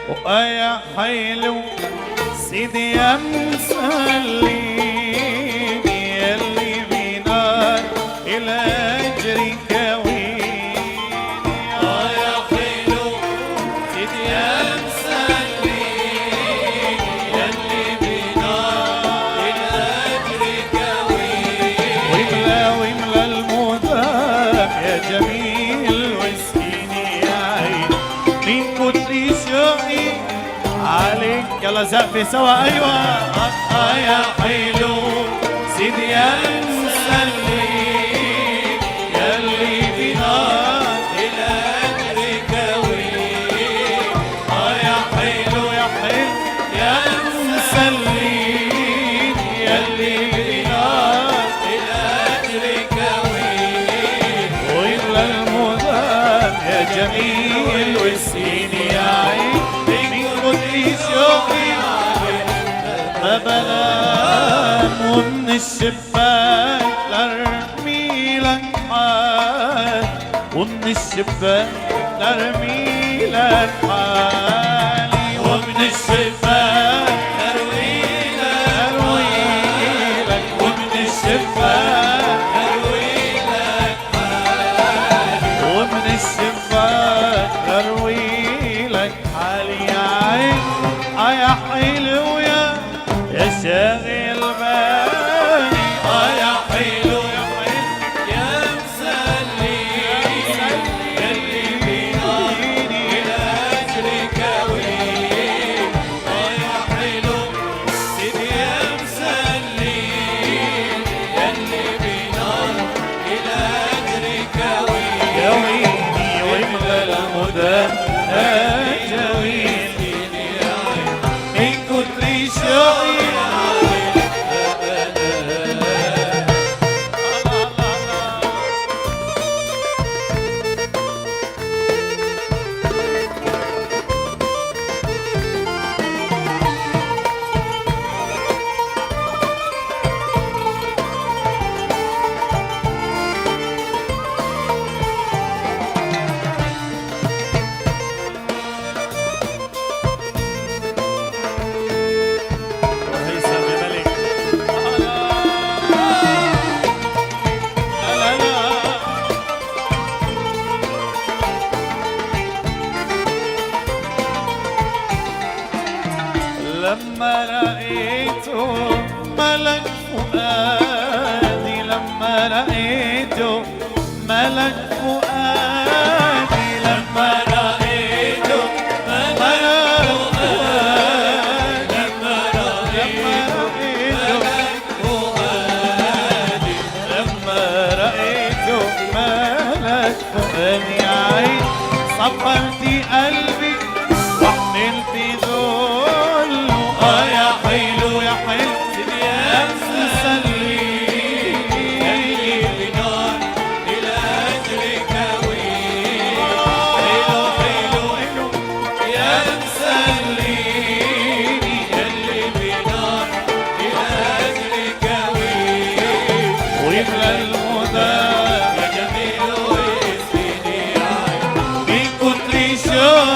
ويا حلو سيدي يا مسلي يلي بنار الأجر كويني. يا حلو سيدي يا مسلي يلي بنار الأجر كويني. واملا المذاب يا جميل واسقيني يا عين من كتر شوقي عليك. يلا زقفي سوا ايوه. يا حلو سيدي يا مسلي يلي بنار الأجر كويني. يا حلو يا حلو يا مسلي يلي بنار الأجر كويني. واملا المذاب يا جميل واسقيني يا عين من كتر شوقي ببلان. ومن الشباك لارمي لك حال ومن الشباك لارمي لك حالي. ومن الشباك أروي لك ومن الشباك أروي لك حالي. ومن الشباك لروي لك حالي يا عين. يا حلو يا شاغل بالي. يا حلو يا مسلي يلي بنار الأجر كويني. يا حلو سيدي يا مسلي يلي بنار الأجر كويني. يا ويلي ويملى المدى جميل من كتر شوقي. لما رأيته ملك فؤادي. لما رأيته ملك فؤادي. لما رأيته ملك فؤادي. لما رأيته ملك فؤادي. لما رأيته ملك فؤادي يا عين صفرتي قلبي وحملتي